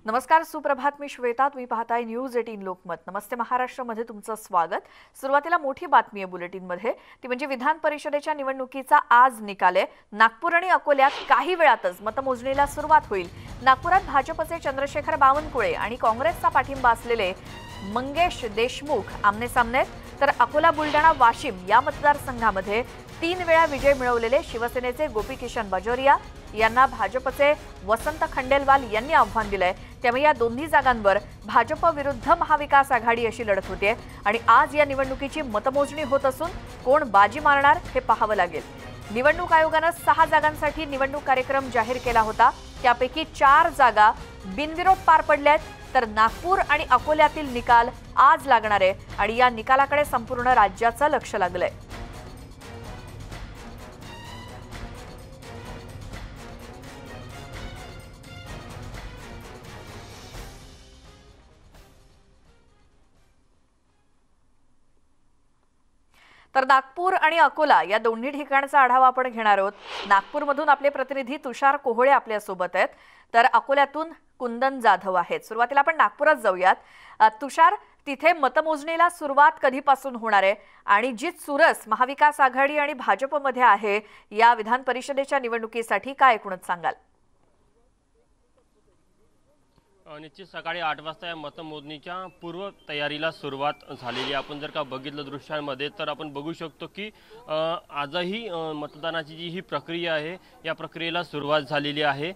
नमस्कार, सुप्रभात. मी श्वेता. तुम्ही पाहताय न्यूज 18 लोकमत. नमस्ते महाराष्ट्रामध्ये तुमचं स्वागत. सुरुवातीला मोठी बातमी आहे बुलेटिनमध्ये, ती म्हणजे विधान परिषदेच्या निवडणुकीचा आज निकाल आहे. नागपूर आणि अकोल्यात काही वेळातच मतमोजणीला सुरुवात होईल. नागपुरात भाजपचे चंद्रशेखर बावनकुळे आणि काँग्रेसचा पाठिंबा असलेले मंगेश देशमुख आमने सामने, तर अकोला, बुलढाणा, वाशिम या मतदारसंघामध्ये 3 वेळा विजय मिळवलेले शिवसेनेचे गोपीकिशन बाजोरिया यांना भाजपचे वसंत खंडेलवाल यांनी आव्हान दिलंय. त्यामुळे या दोन्ही जागांवर भाजप विरुद्ध महाविकास आघाडी अशी लढत होते आणि आज या निवडणुकीची मतमोजणी होत असून कोण बाजी मारणार हे पाहावं लागेल. निवडणूक आयोगानं 6 जागांसाठी निवडणूक कार्यक्रम जाहीर केला होता. त्यापैकी 4 जागा बिनविरोध पार पडल्यात, तर नागपूर आणि अकोल्यातील निकाल आज लागणार आहे आणि या निकालाकडे संपूर्ण राज्याचं लक्ष लागलंय. तर नागपूर आणि अकोला या दोन्ही ठिकाणचा आढावा आपण घेणार आहोत. नागपूरमधून आपले प्रतिनिधी तुषार कोहळे आपल्या सोबत आहेत, तर अकोल्यातून कुंदन जाधव आहेत. सुरुवातीला आपण नागपुरात जाऊयात. तुषार, तिथे मतमोजणीला सुरुवात कधीपासून होणार आहे आणि जी चुरस महाविकास आघाडी आणि भाजपमध्ये आहे या विधान परिषदेच्या निवडणुकीसाठी काय एकूणच सांगाल? निश्चित सकाळी 8 वाजता या मतमोजणीच्या पूर्व तयारीला सुरुवात झालेली. आपण जर का बघितलं दृश्यांमध्ये तर आपण बघू शकतो की आजही मतदानाची जी ही प्रक्रिया आहे या प्रक्रियेला सुरुवात झालेली आहे.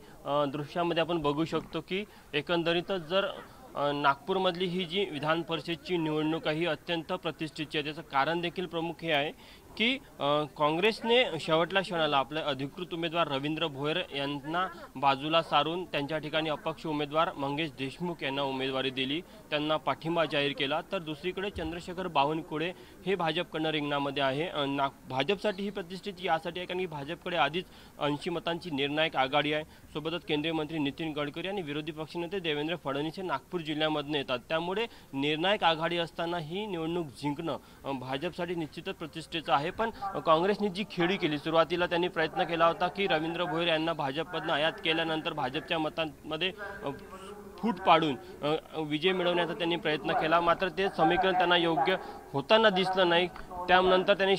दृश्यामध्ये आपण बघू शकतो की एकंदरीतच जर नागपूरमधली ही जी विधान परिषदेची निवडणूक आहे ही अत्यंत प्रतिष्ठेची आहे. त्याचं कारण देखील प्रमुख हे आहे की काँग्रेसने शेवटल्या क्षणाला आपले अधिकृत उमेदवार रवींद्र भोयर यांना बाजूला सारून त्यांच्या ठिकाणी अपक्ष उमेदवार मंगेश देशमुख यांना उमेदवारी दिली, त्यांना पाठिंबा जाहीर केला. तर दुसरीकडे चंद्रशेखर बावनकुळे हे भाजपकडनं रिंगणामध्ये आहे. भाजपसाठी ही प्रतिष्ठेची यासाठी आहे कारण की भाजपकडे आधीच 80 मतांची निर्णायक आघाडी आहे. सोबतच केंद्रीय मंत्री नितीन गडकरी आणि विरोधी पक्षनेते देवेंद्र फडणवीस हे नागपूर जिल्ह्यामधून येतात. त्यामुळे निर्णायक आघाडी असताना ही निवडणूक जिंकणं भाजपसाठी निश्चितच प्रतिष्ठेचं आहे. पण काँग्रेसने जी खेळी केली, सुरुवातीला त्यांनी प्रयत्न केला होता की रवींद्र भोयर यांना भाजपमधून आयात केल्यानंतर भाजपच्या मतांमध्ये फूट पाडून विजय मिळवण्याचा त्यांनी प्रयत्न केला. मात्र ते समीकरण त्यांना योग्य होताना दिसलं नाही. त्यानंतर त्यांनी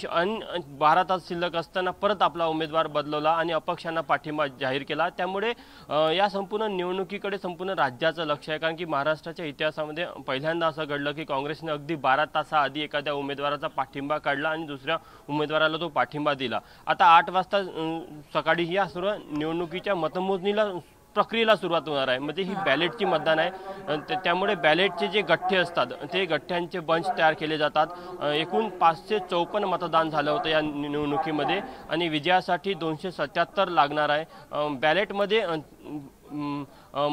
12 तास शिल्लक असताना परत आपला उमेदवार बदलवला आणि अपक्षांना पाठिंबा जाहीर केला. त्यामुळे या संपूर्ण निवडणुकीकडे संपूर्ण राज्याचं लक्ष आहे कारण की महाराष्ट्राच्या इतिहासामध्ये पहिल्यांदा असं घडलं की काँग्रेसने अगदी 12 तासाआधी एखाद्या उमेदवाराचा पाठिंबा काढला आणि दुसऱ्या उमेदवाराला तो पाठिंबा दिला. आता 8 वाजता सकाळी या सर्व निवडणुकीच्या मतमोजणीला प्रक्रियेला सुरुवात होणार आहे. म्हणजे ही बॅलेटची मतदान आहे. त्यामुळे बॅलेटचे जे गठ्ठे असतात ते गठ्ठ्यांचे बंच तयार केले जातात. एकूण 554 मतदान झालं होतं या निवडणुकीमध्ये आणि विजयासाठी 277 लागणार आहे. बॅलेटमध्ये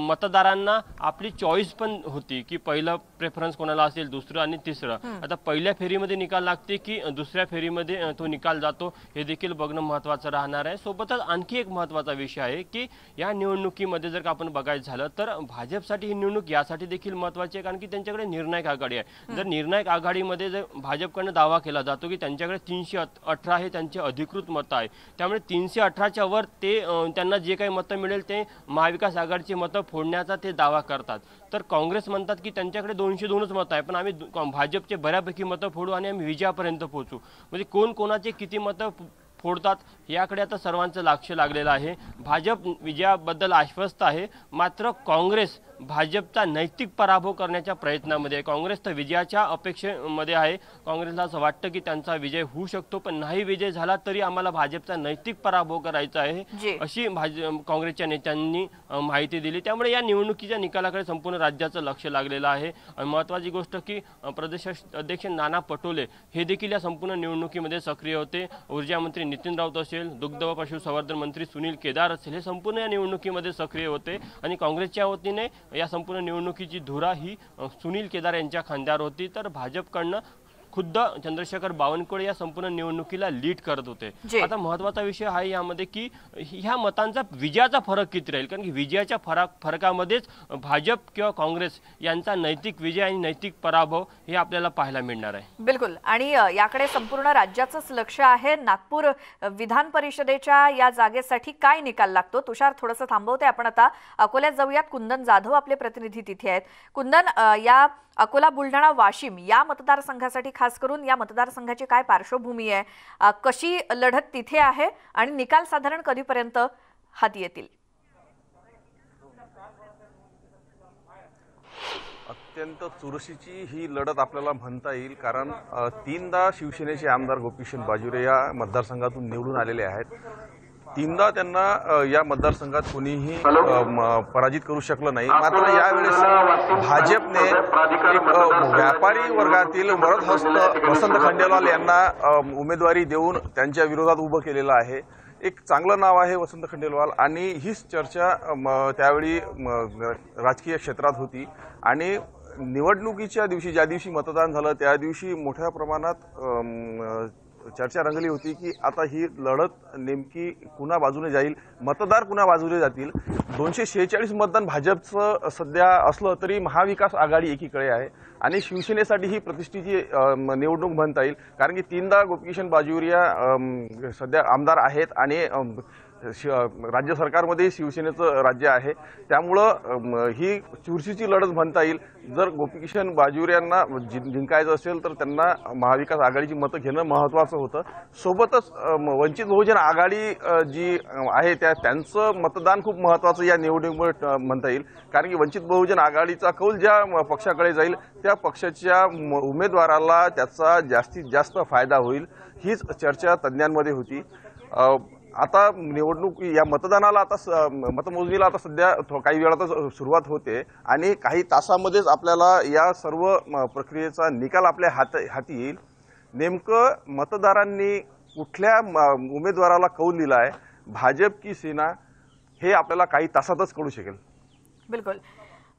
मतदारांना आपली चॉईस पण होती की पहिलं प्रेफरन्स कोणाला असेल, दुसरं आणि तिसरं. आता पहिल्या फेरीमध्ये निकाल लागते की दुसऱ्या फेरीमध्ये तो निकाल जातो हे देखील बघणं महत्त्वाचं राहणार आहे. सोबतच आणखी एक महत्त्वाचा विषय आहे की या निवडणुकीमध्ये जर का आपण बघायचं झालं तर भाजपसाठी ही निवडणूक यासाठी देखील महत्त्वाची आहे कारण की त्यांच्याकडे निर्णायक आघाडी आहे. जर निर्णायक आघाडीमध्ये जर भाजपकडनं दावा केला जातो की त्यांच्याकडे 318 हे त्यांचे अधिकृत मतं आहे, त्यामुळे 318च्या वर ते त्यांना जे काही मतं मिळेल ते महाविकास आघाडीचे मतं फोडण्याचा ते दावा करतात. तर काँग्रेस म्हणतात की त्यांच्याकडे 202च मतं आहे पण आम्ही भाजपचे बऱ्यापैकी मतं फोडू आणि आम्ही विजयापर्यंत पोहोचू. म्हणजे कोण कोणाचे किती मतं फोडतात याकडे आता सर्वांचं लक्ष लागलेलं आहे. भाजप विजयाबद्दल आश्वस्त आहे, मात्र काँग्रेस भाजपचा नैतिक पराभव करण्याच्या प्रयत्नामध्ये आहे. काँग्रेस तर विजयाच्या अपेक्षेमध्ये आहे. काँग्रेसला असं वाटतं की त्यांचा विजय होऊ शकतो, पण नाही विजय झाला तरी आम्हाला भाजपचा नैतिक पराभव करायचा आहे अशी काँग्रेसच्या नेत्यांनी माहिती दिली. त्यामुळे या निवडणुकीच्या निकालाकडे संपूर्ण राज्याचं लक्ष लागलेलं आहे. महत्त्वाची गोष्ट की प्रदेश अध्यक्ष नाना पटोले हे देखील या संपूर्ण निवडणुकीमध्ये सक्रिय होते. ऊर्जा मंत्री नितीन राऊत असेल, दुग्ध व पशुसंवर्धन मंत्री सुनील केदार असेल, हे संपूर्ण या निवडणुकीमध्ये सक्रिय होते आणि काँग्रेसच्या वतीने या संपूर्ण निवडणुकीची धुरा ही सुनील केदार यांच्या खांद्यावर होती. तर भाजपकडनं खुद्द चंद्रशेखर बावनकुळे या संपूर्ण निवडणुकीला लीड करत होते। आता महत्त्वाचा विषय आहे यामध्ये की ह्या मतांचा विजयाचा फरक किती राहील, कारण की विजयाच्या फरकामध्येच भाजप किंवा काँग्रेस यांचा नैतिक विजय आणि नैतिक पराभव हे आपल्याला पाहायला मिळणार आहे। बिलकुल, आणि याकडे संपूर्ण राज्याचंच लक्ष आहे। नागपूर विधान परिषदेच्या या जागेसाठी काय निकाल लागतो? तुषार, थोडंसं थांबवते आपण, आता अकोल्यात जाऊयात। कुंदन जाधव आपले प्रतिनिधी तिथे आहेत। कुंदन, या अकोला, बुलढाणा, वाशिम या मतदारसंघासाठी खास करून या मतदारसंघाची काय पार्श्वभूमी आहे, कशी लढत तिथे आहे आणि निकाल साधारण कधीपर्यंत हाती येतील? अत्यंत चुरशीची ही लढत आपल्याला म्हणता येईल, कारण तीनदा शिवसेनेचे आमदार गोपीचंद बाजोरे या मतदारसंघातून निवडून आलेले आहेत। तीनदा त्यांना या मतदारसंघात कोणीही पराजित करू शकलं नाही। मात्र यावेळेस भाजपने एक व्यापारी वर्गातील वरदहस्त वसंत खंडेलवाल यांना उमेदवारी देऊन त्यांच्या विरोधात उभं केलेलं आहे। एक चांगलं नाव आहे वसंत खंडेलवाल, आणि हीच चर्चा त्यावेळी राजकीय क्षेत्रात होती। आणि निवडणुकीच्या दिवशी, ज्या दिवशी मतदान झालं त्या दिवशी मोठ्या प्रमाणात चर्चा रंगली होती की आता ही लढत नेमकी कुणा बाजूने जाईल, मतदार कुणा बाजूने जातील। 246 मतदान भाजपचं सध्या असलं तरी महाविकास आघाडी एकीकडे आहे, आणि शिवसेनेसाठी ही प्रतिष्ठेची निवडणूक म्हणता येईल, कारण की तीनदा गोपीचंद बाजोरिया सध्या आमदार आहेत आणि राज्य सरकारमध्ये शिवसेनेचं राज्य आहे। त्यामुळं ही चुरशीची लढत म्हणता येईल। जर गोपीचंद बाजोरियांना जिंकायचं असेल तर त्यांना महाविकास आघाडीची मतं घेणं महत्त्वाचं होतं। सोबतच वंचित बहुजन आघाडी जी आहे त्यांचं मतदान खूप महत्त्वाचं या निवडणुकीमुळे म्हणता येईल, कारण की वंचित बहुजन आघाडीचा कौल ज्या पक्षाकडे जाईल त्या पक्षाच्या उमेदवाराला त्याचा जास्तीत जास्त फायदा होईल, हीच चर्चा तज्ज्ञांमध्ये होती। आता निवडणूक या मतदानाला, आता मतमोजणीला आता सध्या काही वेळातच सुरुवात होते, आणि काही तासामध्येच आपल्याला या सर्व प्रक्रियेचा निकाल आपल्या हाती येईल। नेमकं मतदारांनी कुठल्या उमेदवाराला कौल दिला आहे, भाजप की सेना, हे आपल्याला काही तासातच कळू शकेल। बिलकुल,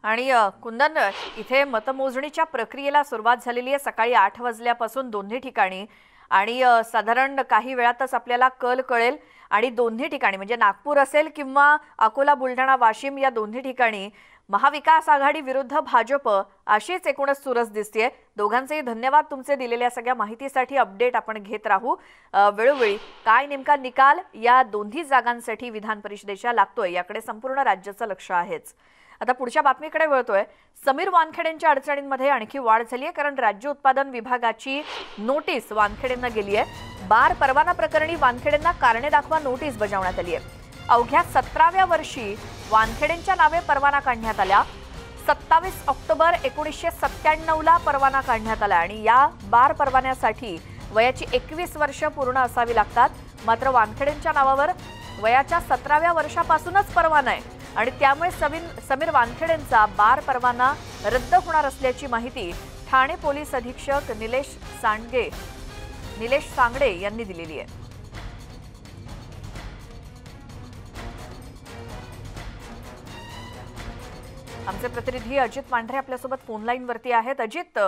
आणि कुंदन, इथे मतमोजणीच्या प्रक्रियेला सुरुवात झालेली आहे सकाळी 8 वाजल्यापासून दोन्ही ठिकाणी, आणि साधारण काही वेळातच आपल्याला कल कळेल। आणि दोन्ही ठिकाणी म्हणजे नागपूर असेल किंवा अकोला, बुलढाणा, वाशिम या दोन्ही ठिकाणी महाविकास आघाडी विरुद्ध भाजप अशीच एकूणच चुरस दिसतेय। दोघांचेही धन्यवाद तुमचे दिलेल्या सगळ्या माहितीसाठी। अपडेट आपण घेत राहू वेळोवेळी। काय नेमका निकाल या दोन्ही जागांसाठी विधान परिषदेच्या लागतोय याकडे संपूर्ण राज्याचं लक्ष आहेच। आता पुढच्या बातमीकडे वळतोय। समीर वानखेडेंच्या अडचणींमध्ये आणखी वाढ झाली आहे, कारण राज्य उत्पादन विभागाची नोटीस वानखेडेंना गेली आहे। बार परवाना प्रकरणी वानखेडेंना कारणे दाखवा नोटीस बजावण्यात आली आहे। अवघ्या 17व्या वर्षी वानखेडेंच्या नावे परवाना काढण्यात आला। 27 ऑक्टोबर 1997 ला परवाना काढण्यात आला, आणि या बार परवान्यासाठी वयाची 21 वर्ष पूर्ण असावी लागतात। मात्र वानखेडेंच्या नावावर वयाच्या 17व्या वर्षापासूनच परवाना आहे, आणि त्यामुळे समीर वानखेडेंचा बार परवाना रद्द होणार असल्याची माहिती ठाणे पोलीस अधीक्षक निलेश सांगडे यांनी दिलेली आहे। आमचे प्रतिनिधी अजित पांढरे आपल्यासोबत फोन लाईन वरती आहेत। अजित,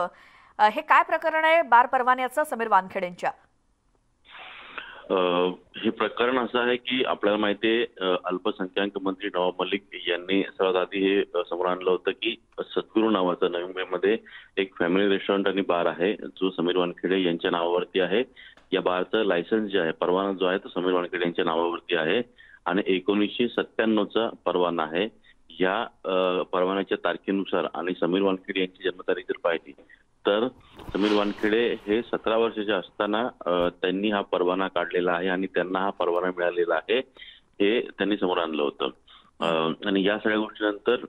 हे काय प्रकरण आहे बार परवान्याचं समीर वानखेडेंच्या? हे प्रकरण असं आहे की आपल्याला माहिती आहे, अल्पसंख्याक मंत्री नवाब मलिक यांनी सर्वात आधी हे समोर आणलं होतं की सद्गुरू नावाचं नवी मुंबईमध्ये एक फॅमिली रेस्टॉरंट आणि बार आहे, जो समीर वानखेडे यांच्या नावावरती आहे। या बारचं लायसन्स जे आहे, परवाना जो आहे तो समीर वानखेडे यांच्या नावावरती आहे, आणि 1997चा परवाना आहे। या परवान्याच्या तारखेनुसार आणि समीर वानखेडे यांची जन्मतारीख जर पाहिली तर समीर वानखेडे हे 17 वर्षाचे असताना त्यांनी हा परवाना काढलेला आहे, आणि त्यांना हा परवाना मिळालेला आहे हे त्यांनी समोर आणलं होतं। आणि या सगळ्या गोष्टीनंतर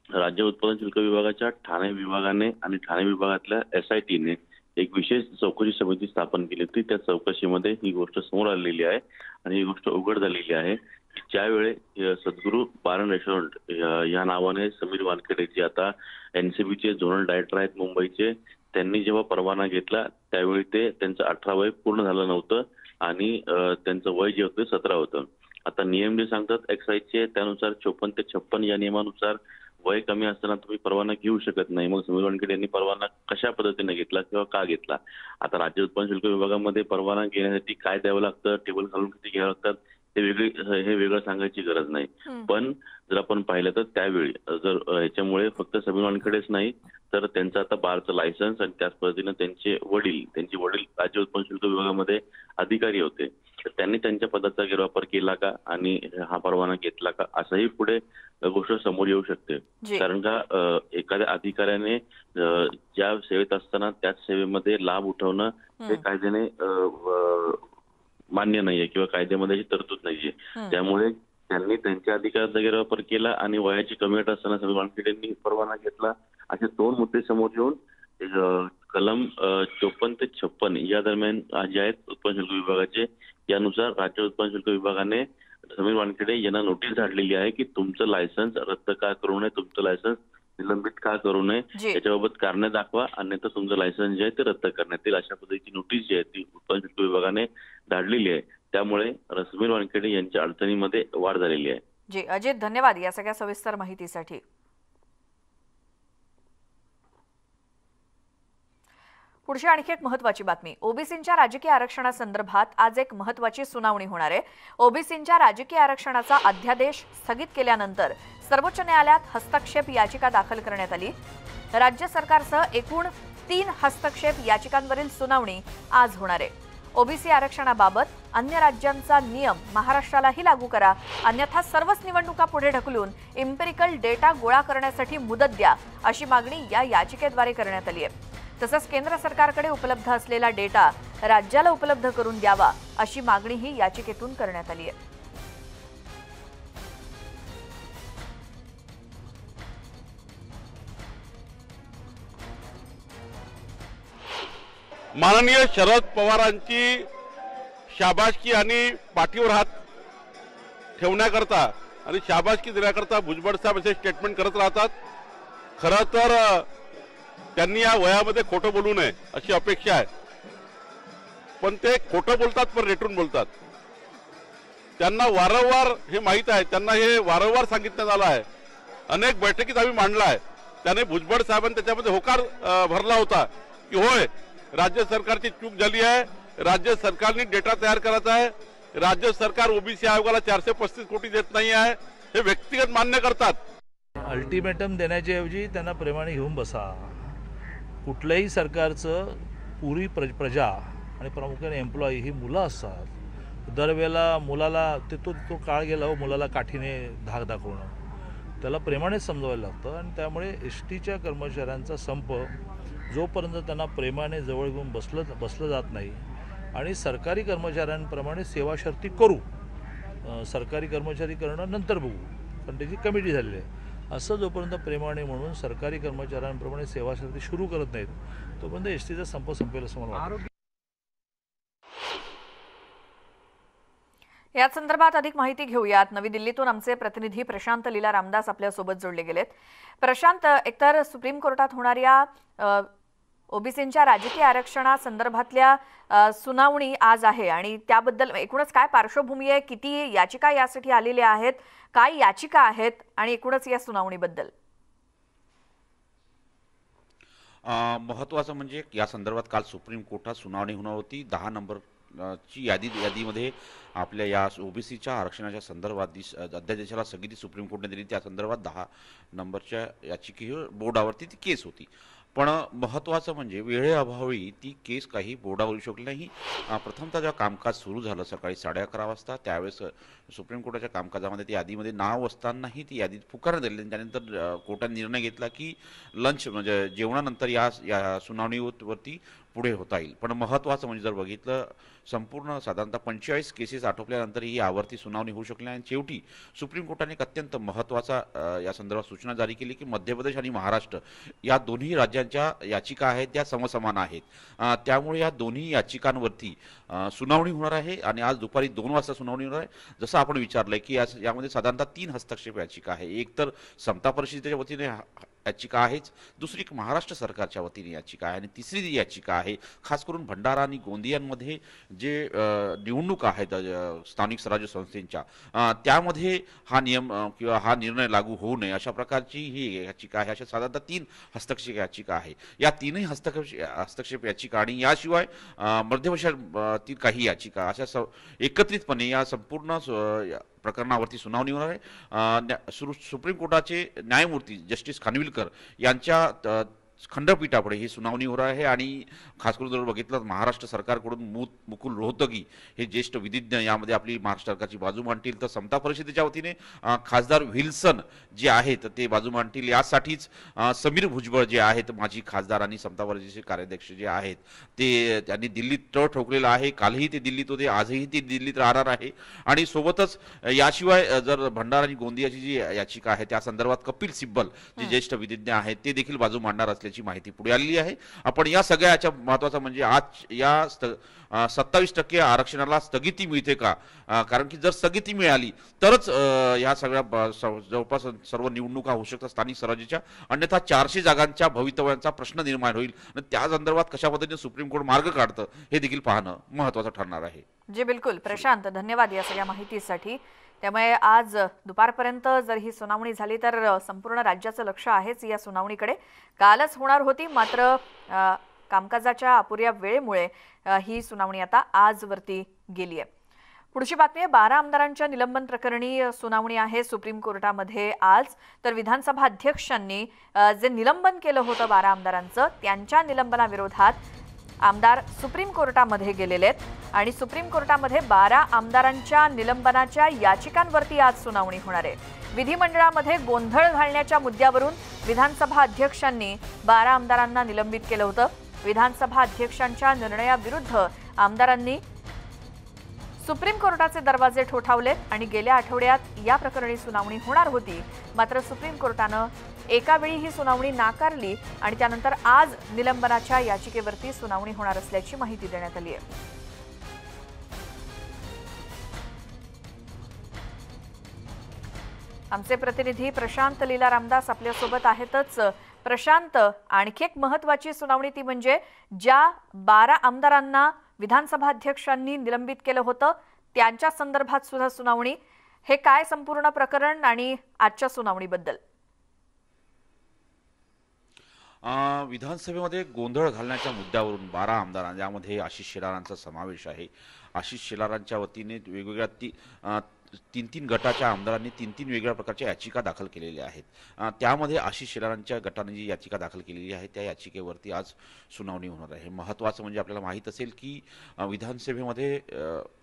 राज्य उत्पादन शुल्क विभागाच्या ठाणे विभागाने आणि ठाणे विभागातल्या SITने एक विशेष चौकशी समिती स्थापन केली होती। त्या चौकशीमध्ये ही गोष्ट समोर आलेली आहे, आणि ही गोष्ट उघड झालेली आहे की ज्यावेळी सद्गुरू बार अँड रेस्टॉरंट या नावाने समीर वानखेडे जे आता NCBचे झोनल डायरेक्टर आहेत मुंबईचे, त्यांनी जेव्हा परवाना घेतला त्यावेळी त्यांचं 18 वय पूर्ण झालं नव्हतं, आणि त्यांचं वय जे होतं 17 होतं। आता नियम जे सांगतात एक्साईजचे त्यानुसार 54 ते 56 या नियमानुसार वय कमी असताना तुम्ही परवाना घेऊ शकत नाही. मग समीर वानखेडे यांनी परवाना कशा पद्धतीने घेतला किंवा का घेतला? आता राज्य उत्पन्न शुल्क विभागामध्ये परवाना घेण्यासाठी काय द्यावं लागतं, टेबल घालून किती घ्यावं लागतात हे वेगळं सांगायची गरज नाही. पण जर आपण पाहिलं तर त्यावेळी जर ह्याच्यामुळे फक्त समीर वानखेडेच नाही तर त्यांचं आता बारचं लायसन्स आणि त्याच पद्धतीनं त्यांचे वडील राज्य उत्पन्न शुल्क विभागामध्ये अधिकारी होते. तर त्यांनी त्यांच्या पदाचा गैरवापर केला का आणि हा परवाना घेतला का असंही पुढे गोष्ट समोर येऊ शकते. कारण का एखाद्या अधिकाऱ्याने ज्या सेवेत असताना त्याच सेवेमध्ये लाभ उठवणं हे कायद्याने मान्य नाहीये किंवा कायद्यामध्ये तरतूद नाहीये. त्यामुळे त्यांनी त्यांच्या अधिकाराचा गैरवापर केला आणि वयाची कमी अट असताना समीर वानखेडे यांनी परवाना घेतला. असे दोन मुद्दे समोर येऊन कलम 54 ते 56 या दरम्यान जे आहेत उत्पन्न शुल्क विभागाचे यानुसार राज्य उत्पन्न शुल्क विभागाने समीर वानखेडे यांना नोटीस धाडलेली आहे की तुमचं लायसन्स रद्द का करू नये, तुमचं लायसन्स निलंबित का करू नये याच्याबाबत कारणे दाखवा, अन्यथा तुमचं लायसन्स जे आहे ते रद्द करण्यात येईल अशा पद्धतीची नोटीस जी आहे ती उत्पन्न शुल्क विभागाने धाडलेली आहे. त्यामुळे समीर वानखेडे यांच्या अडचणीमध्ये वाढ झालेली आहे. जी अजित, धन्यवाद या सगळ्या सविस्तर माहितीसाठी. पुढची आणखी एक महत्त्वाची बातमी. ओबीसींच्या राजकीय आरक्षणासंदर्भात आज एक महत्त्वाची सुनावणी होणार आहे. ओबीसींच्या राजकीय आरक्षणाचा अध्यादेश स्थगित केल्यानंतर सर्वोच्च न्यायालयात हस्तक्षेप याचिका दाखल करण्यात आली. राज्य सरकारसह एकूण 3 हस्तक्षेप याचिकांवरील सुनावणी आज होणार आहे. ओबीसी आरक्षणाबाबत अन्य राज्यांचा नियम महाराष्ट्रालाही लागू करा, अन्यथा सर्वच निवडणुका पुढे ढकलून एम्पिरिकल डेटा गोळा करण्यासाठी मुदत द्या अशी मागणी या याचिकेद्वारे करण्यात आली आहे. तसंच केंद्र सरकारकडे उपलब्ध असलेला डेटा राज्याला उपलब्ध करून द्यावा अशी मागणीही याचिकेतून करण्यात आली आहे. माननीय शरद पवारांची शाबासकी आणि पाठीवर हात ठेवण्याकरता आणि शाबासकी देण्याकरता भुजबळ साहेब असे स्टेटमेंट करत राहतात. खरं तर त्यांनी या वयामध्ये खोटं बोलू नये अशी अपेक्षा आहे, पण ते खोटं बोलतात पण रेटून बोलतात. त्यांना वारंवार हे माहीत आहे, त्यांना हे वारंवार सांगितण्यात आलं आहे, अनेक बैठकीत आम्ही मांडला आहे. त्याने भुजबळ साहेबांनी त्याच्यामध्ये होकार भरला होता की होय राज्य सरकारची चूक झाली आहे, राज्य सरकारने डेटा तयार करायचा आहे, राज्य सरकार ओबीसी आयोगाला 435 कोटी देत नाही आहे हे व्यक्तिगत मान्य करतात. अल्टिमेटम देण्याच्या ऐवजी त्यांना प्रेमाने घेऊन बसा. कुठल्याही सरकारचं पुरी प्रजा आणि प्रामुख्याने एम्प्लॉई ही मुलं असतात. दरवेळेला मुलाला तो काळ गेला हो मुलाला काठीने धाक दाखवणं, त्याला प्रेमानेच समजवायला लागतं. आणि त्यामुळे एस टीच्या कर्मचाऱ्यांचा संप जोपर्यंत त्यांना प्रेमाने जवळ घेऊन बसलं जात नाही आणि सरकारी कर्मचाऱ्यांप्रमाणे सेवाशर्ती करू, सरकारी कर्मचारी करणं नंतर बघू पण त्याची कमिटी झालेली आहे, असं जोपर्यंत प्रेमाने म्हणून सरकारी कर्मचाऱ्यांप्रमाणे सेवाशर्ती सुरू करत नाहीत तोपर्यंत एस टीचा संप संपेल असं मला वाटतं. या संदर्भात अधिक माहिती घेऊयात. नवी दिल्लीतून आमचे प्रतिनिधी प्रशांत लीला रामदास आपल्यासोबत जोडले गेलेत. प्रशांत, एकतर सुप्रीम कोर्टात होणाऱ्या ओबीसींच्या राजकीय आरक्षणासंदर्भातल्या सुनावणी आज आहे आणि त्याबद्दल एकूणच काय पार्श्वभूमी आहे, किती याचिका यासाठी आलेल्या आहेत, काय याचिका आहेत आणि एकूणच या सुनावणीबद्दल? महत्त्वाचं म्हणजे या संदर्भात काल सुप्रीम कोर्टात सुनावणी होणार होती. 10 नंबरची यादीमध्ये आपल्या या ओबीसीच्या आरक्षणाच्या संदर्भात अध्यादेशाला स्थगिती सुप्रीम कोर्टाने दिली. त्या संदर्भात 10 नंबरच्या याचिकेवर बोर्डावरती ती केस होती. पण महत्त्वाचं म्हणजे वेळेअभावी ती केस काही बोर्डावर येऊ शकली नाही. प्रथमतः जेव्हा कामकाज सुरू झालं सकाळी 11:30 वाजता त्यावेळेस सुप्रीम कोर्टाच्या कामकाजामध्ये ती यादीमध्ये नाव असतानाही ती यादी पुकारण्यात आली. त्यानंतर कोर्टाने निर्णय घेतला की लंच म्हणजे जेवणानंतर या सुनावणीवरती पुढे होता येईल. पण महत्त्वाचं म्हणजे जर बघितलं संपूर्ण साधारणतः 45 केसेस आटोपल्यानंतर ही आवर्ती सुनावणी होऊ शकली आणि शेवटी सुप्रीम कोर्टाने एक अत्यंत महत्त्वाचा या संदर्भात सूचना जारी केली की मध्य प्रदेश आणि महाराष्ट्र या दोन्ही राज्यांच्या याचिका आहेत त्या समसमान आहेत. त्यामुळे या दोन्ही याचिकांवरती सुनावणी होणार आहे आणि आज दुपारी 2 वाजता सुनावणी होणार आहे. जसं आपण विचारलंय की यामध्ये साधारणतः 3 हस्तक्षेप याचिका आहे. एक तर समता परिषदेच्या वतीने याचिका आहेच, दुसरी महाराष्ट्र सरकारच्या वतीने याचिका आहे आणि तिसरी जी याचिका आहे. खास करून भंडारा आणि गोंदियांमध्ये जे निवडणूक आहेत स्थानिक स्वराज्य संस्थेच्या त्यामध्ये हा नियम किंवा हा निर्णय लागू होऊ नये अशा प्रकारची ही याचिका आहे. अशा साधारणतः 3 हस्तक्षेप याचिका आहे. या तीनही हस्तक्षेप याचिका आणि याशिवाय मध्यवर्षातील काही याचिका अशा एकत्रितपणे या संपूर्ण प्रकरणावरती सुनावणी होणार आहे. सुप्रीम कोर्टाचे न्यायमूर्ती जस्टिस खानविलकर यांच्या खंडपीठापुढे ही सुनावणी होणार आहे. आणि खास करून जर बघितलं महाराष्ट्र सरकारकडून मुकुल रोहतगी हे ज्येष्ठ विधिज्ञ यामध्ये आपली महाराष्ट्र सरकारची बाजू मांडतील, तर समता परिषदेच्या वतीने खासदार विल्सन जे आहेत ते बाजू मांडतील. यासाठीच समीर भुजबळ जे आहेत माजी खासदार आणि समता परिषदेचे कार्याध्यक्ष जे आहेत ते त्यांनी दिल्लीत तळ ठोकलेला आहे. कालही ते दिल्लीत होते, आजही ते दिल्लीत राहणार आहे. आणि सोबतच याशिवाय जर भंडारा आणि गोंदियाची जी याचिका आहे त्या संदर्भात कपिल सिब्बल जे ज्येष्ठ विधिज्ञ आहेत ते देखील बाजू मांडणार असल्याची माहिती पुढे आलेली आहे. आपण या सगळ्याच्या महत्त्वाचा म्हणजे आज या 27% आरक्षणाला स्थगिती मिळते का, कारण की जर स्थगिती मिळाली तरच या सगळ्या जवळपास सर्व निवडणुका होऊ शकतात स्थानिक स्वराज्याच्या, अन्यथा 400 जागांच्या भवितव्यांचा प्रश्न निर्माण होईल. आणि त्या संदर्भात कशा पद्धतीने सुप्रीम कोर्ट मार्ग काढतं हे देखील पाहणं महत्त्वाचं ठरणार आहे. जी बिलकुल प्रशांत, धन्यवाद या सगळ्या माहितीसाठी. त्यामुळे आज दुपारपर्यंत जर ही सुनावणी झाली तर संपूर्ण राज्याचं लक्ष आहेच या सुनावणीकडे. कालच होणार होती, मात्र कामकाजाच्या अपुऱ्या वेळेमुळे ही सुनावणी आता आजवरती गेली आहे. पुढची बातमी आहे 12 आमदारांच्या निलंबन प्रकरणी सुनावणी आहे सुप्रीम कोर्टामध्ये आज. तर विधानसभा अध्यक्षांनी जे निलंबन केलं होतं 12 आमदारांचं, त्यांच्या निलंबनाविरोधात आमदार सुप्रीम कोर्टामध्ये गेलेले आहेत आणि सुप्रीम कोर्टामध्ये 12 आमदारांच्या निलंबनाच्या याचिकांवरती आज सुनावणी होणार आहे. विधिमंडळामध्ये गोंधळ घालण्याच्या मुद्द्यावरून विधानसभा अध्यक्षांनी 12 आमदारांना निलंबित केलं होतं. विधानसभा अध्यक्षांच्या निर्णयाविरुद्ध आमदारांनी सुप्रीम कोर्टाचे दरवाजे ठोठावलेत आणि गेल्या आठवड्यात या प्रकरणी सुनावणी होणार होती, मात्र सुप्रीम कोर्टानं एका वेळी ही सुनावणी नाकारली आणि त्यानंतर आज निलंबनाच्या याचिकेवरती सुनावणी होणार असल्याची माहिती देण्यात आली आहे. आमचे प्रतिनिधी प्रशांत लीला रामदास आपल्यासोबत आहेतच. प्रशांत, आणखी एक महत्त्वाची सुनावणी ती म्हणजे ज्या 12 आमदारांना विधानसभा अध्यक्षांनी निलंबित केलं होतं त्यांच्या संदर्भात सुद्धा सुनावणी. हे काय संपूर्ण प्रकरण आणि आजच्या सुनावणीबद्दल? विधानसभेमध्ये गोंधळ घालण्याच्या मुद्द्यावरून 12 आमदारांना, ज्यामध्ये आशिष शेलारांचा समावेश आहे. आशिष शेलारांच्या वतीने वेगवेगळ्या 3 गटाच्या आमदारांनी 3 वेगवेगळ्या प्रकारच्या याचिका दाखल केलेल्या आहेत. त्यामध्ये आशिष शेलारांच्या गटाने जी याचिका दाखल केलेली आहे त्या याचिकेवरती आज सुनावणी होणार आहे. महत्त्वाचं म्हणजे आपल्याला माहीत असेल की विधानसभेमध्ये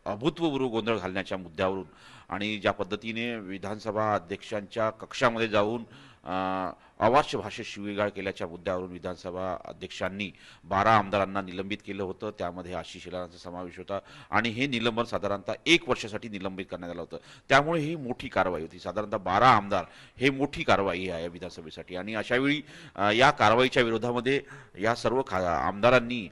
अभूतपूर्व गोंधळ घालण्याच्या मुद्द्यावरून आणि ज्या पद्धतीने विधानसभा अध्यक्षांच्या कक्षामध्ये जाऊन अवाच्य भाषेत शिवीगाळ केल्याच्या मुद्द्यावरून विधानसभा अध्यक्षांनी 12 आमदारांना निलंबित केलं होतं. त्यामध्ये आशिष शेलारांचा समावेश होता आणि हे निलंबन साधारणतः 1 वर्षासाठी निलंबित करण्यात आलं होतं. त्यामुळे ही मोठी कारवाई होती. साधारणतः 12 आमदार हे मोठी कारवाई आहे विधानसभेसाठी. आणि अशावेळी या कारवाईच्या विरोधामध्ये या सर्व आमदारांनी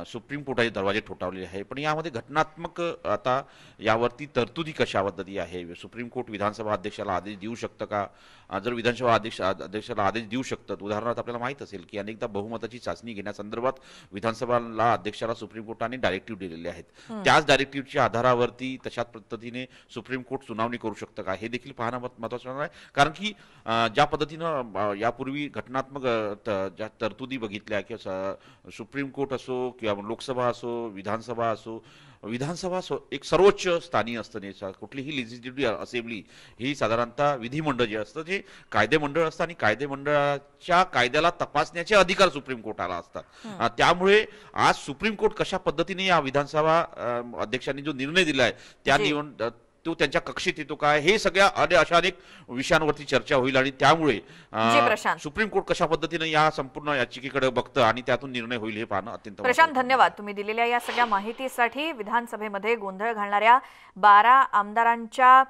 सुप्रीम कोर्टाचे दरवाजे ठोठावलेले आहे. पण यामध्ये घटनात्मक आता यावरती तरतुदी कशा पद्धती आहे. सुप्रीम कोर्ट विधानसभा अध्यक्षाला आदेश देऊ शकतं का? जर विधानसभा अध्यक्षाला आदेश देऊ शकतात, उदाहरणार्थ आपल्याला माहीत असेल की अनेकदा बहुमताची चाचणी घेण्यासंदर्भात विधानसभाला अध्यक्षाला सुप्रीम कोर्टाने डायरेक्टिव्ह दिलेले आहेत. त्याच डायरेक्टिव्हच्या आधारावरती तशाच पद्धतीने सुप्रीम कोर्ट सुनावणी करू शकतं का हे देखील पाहणं महत्त्वाचं आहे. कारण की ज्या पद्धतीनं यापूर्वी घटनात्मक ज्या तरतुदी बघितल्या की सुप्रीम कोर्ट असो किंवा लोकसभा असो विधानसभा असो, विधानसभा एक सर्वोच्च स्थानीय असतं. कुठलीही लेजिस्लेटिव्ह असेंब्ली ही साधारणतः विधिमंडळ जे असतं ते कायदेमंडळ असतं आणि कायदेमंडळाच्या कायद्याला तपासण्याचे अधिकार सुप्रीम कोर्टाला असतात. त्यामुळे आज सुप्रीम कोर्ट कशा पद्धतीने या विधानसभा अध्यक्षांनी जो निर्णय दिला आहे त्या तो त्यांच्या कक्षेत येतो काय, हे सगळ्या अशा अनेक विषयांवरती चर्चा होईल. आणि त्यामुळे सुप्रीम कोर्ट कशा पद्धतीने या संपूर्ण याचिकेकडे बघतं आणि त्यातून निर्णय होईल हे पाहणं अत्यंत. प्रशांत, धन्यवाद तुम्ही दिलेल्या या सगळ्या माहितीसाठी. विधानसभेमध्ये गोंधळ घालणाऱ्या 12 आमदारांच्या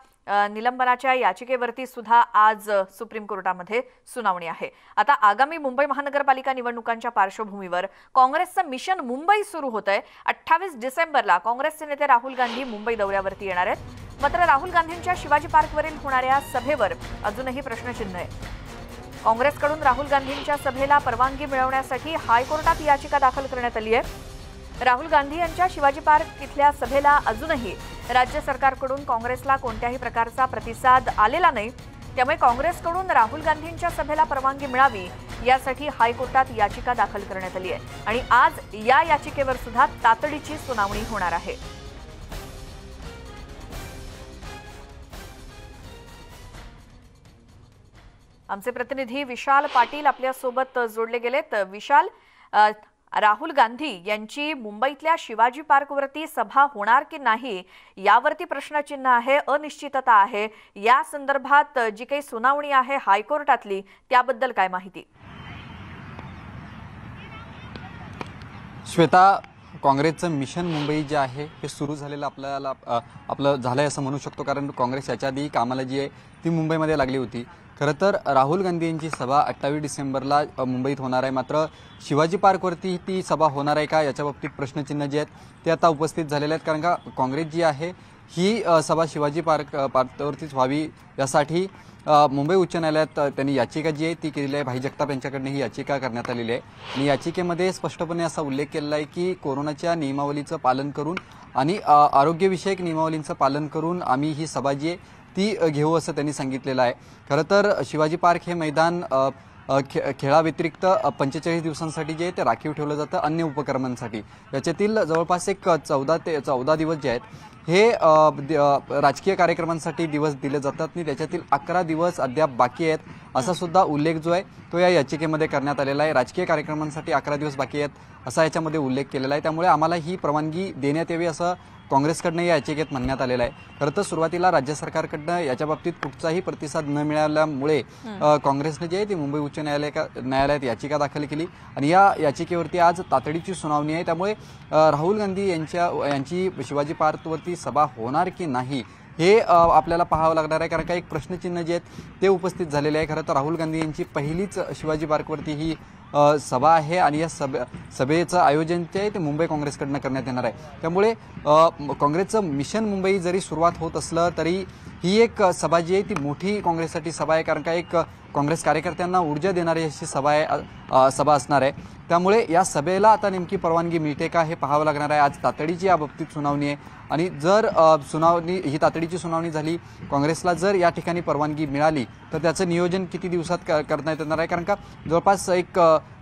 निलंबनाच्या याचिकेवरती सुद्धा आज सुप्रीम कोर्टामध्ये सुनावणी आहे. आता आगामी मुंबई महानगरपालिका निवडणुकांच्या पार्श्वभूमीवर काँग्रेसचं मिशन मुंबई सुरू होतंय. 28 डिसेंबरला काँग्रेसचे नेते राहुल गांधी मुंबई दौऱ्यावरती येणार आहेत. मात्र राहुल गांधींच्या शिवाजी पार्कवरील होणाऱ्या सभेवर अजूनही प्रश्नचिन्ह आहे. काँग्रेसकडून राहुल गांधींच्या सभेला परवानगी मिळवण्यासाठी हायकोर्टात याचिका दाखल करण्यात आली आहे। राहुल गांधी यांच्या शिवाजी पार्क इथल्या सभेला अजूनही राज्य सरकारकडून काँग्रेसला कोणत्याही प्रकारचा प्रतिसाद आलेला नाही, त्यामुळे काँग्रेसकडून राहुल गांधींच्या सभेला परवानगी मिळावी यासाठी हायकोर्टात याचिका दाखल करण्यात आली आहे आणि आज या याचिकेवर सुद्धा तातडीची सुनावणी होणार आहे। आमचे प्रतिनिधी विशाल पाटील आपल्या सोबत जोडले गेलेत। विशाल, राहुल गांधी यांची मुंबईतल्या शिवाजी पार्कवरती सभा होणार की नाही यावरती प्रश्नचिन्ह आहे, अनिश्चितता आहे। या संदर्भात जी काही सुनावणी आहे हायकोर्टातली त्याबद्दल काय माहिती? श्वेता, काँग्रेसचं मिशन मुंबई जे आहे हे सुरू झालेलं आपलं झालंय असं म्हणू शकतो, कारण काँग्रेस याच्या आधी कामाला जी आहे ती मुंबईमध्ये लागली होती। खरं तर राहुल गांधी यांची सभा 28 डिसेंबरला मुंबईत होणार आहे, मात्र शिवाजी पार्कवरती ती सभा होणार आहे का याच्या बाबतीत प्रश्नचिन्ह जे आहेत ते आता उपस्थित झालेले आहेत, कारण का काँग्रेस जी आहे ही सभा शिवाजी पार्कवरतीच व्हावी यासाठी मुंबई उच्च न्यायालयात त्यांनी याचिका जी आहे ती केलेली आहे। भाई जगताप यांच्याकडनं ही याचिका करण्यात आलेली आहे आणि याचिकेमध्ये स्पष्टपणे असा उल्लेख केलेला आहे की कोरोनाच्या नियमावलीचं पालन करून आणि आरोग्यविषयक नियमावलींचं पालन करून आम्ही ही सभा जी आहे ती घेऊ असं त्यांनी सांगितलेलं आहे। खरं तर शिवाजी पार्क हे मैदान खेळाव्यतिरिक्त 45 दिवसांसाठी जे आहे ते राखीव ठेवलं जातं अन्य उपक्रमांसाठी। याच्यातील जवळपास एक 14 दिवस जे आहेत हे राजकीय कार्यक्रमांसाठी दिवस दिले जातात आणि त्याच्यातील 11 दिवस अद्याप बाकी आहेत असा सुद्धा उल्लेख जो आहे तो या याचिकेमध्ये करण्यात आलेला आहे। राजकीय कार्यक्रमांसाठी 11 दिवस बाकी आहेत असा याच्यामध्ये उल्लेख केलेला आहे, त्यामुळे आम्हाला ही परवानगी देण्यात यावी असं काँग्रेसकडनं या याचिकेत म्हणण्यात आलेलं आहे। खरं तर सुरुवातीला राज्य सरकारकडनं याच्या बाबतीत कुठचाही प्रतिसाद न मिळाल्यामुळे काँग्रेसने जे आहे ती मुंबई उच्च न्यायालयात याचिका दाखल केली आणि या याचिकेवरती आज तातडीची सुनावणी आहे। त्यामुळे राहुल गांधी यांची शिवाजी पार्कवरती सभा होणार की नाही हे आपल्याला पाहावं लागणार आहे, कारण का एक प्रश्नचिन्ह जे आहेत ते उपस्थित झालेले आहे। खरं तर राहुल गांधी यांची पहिलीच शिवाजी पार्कवरती ही सभा आहे आणि या सभेचं आयोजन जे आहे ते मुंबई काँग्रेसकडनं करण्यात येणार आहे। त्यामुळे काँग्रेसचं मिशन मुंबई जरी सुरुवात होत असलं तरी ही एक सभा जी आहे ती मोठी काँग्रेससाठी सभा आहे, कारण का एक काँग्रेस कार्यकर्त्यांना ऊर्जा देणारी अशी सभा असणार आहे। त्यामुळे या सभेला आता नेमकी परवानगी मिळते का हे पाहावं लागणार आहे। आज तातडीची या बाबतीत सुनावणी आहे आणि जर ही तातडीची सुनावणी झाली, काँग्रेसला जर या ठिकाणी परवानगी मिळाली तर त्याचं नियोजन किती दिवसात करण्यात येणार आहे, कारण का जवळपास एक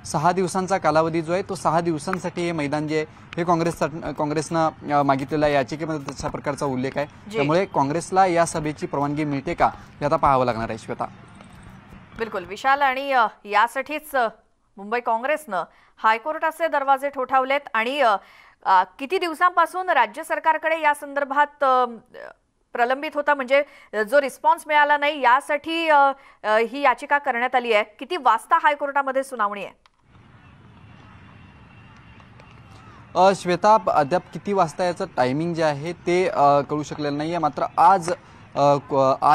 6 दिवसांचा कालावधी जो आहे तो 6 दिवसांसाठी हे मैदान जे आहे हे काँग्रेसनं मागितलेलं आहे। याचिकेमध्ये तशा प्रकारचा उल्लेख आहे, त्यामुळे काँग्रेसला या सभेची परवानगी मिळते का हे आता पाहावं लागणार आहे। श्वेता, बिलकुल विशाल, आणि यासाठीच मुंबई काँग्रेसनं हायकोर्टाचे दरवाजे ठोठावलेत आणि किती दिवसांपासून राज्य सरकारकडे या संदर्भात प्रलंबित होता, म्हणजे जो रिस्पॉन्स मिळाला नाही यासाठी ही याचिका करण्यात आली आहे। किती वाजता हायकोर्टामध्ये सुनावणी आहे? श्वेता, अद्याप किती वाजता याचं टायमिंग जे आहे ते कळू शकलेलं नाही आहे, मात्र आज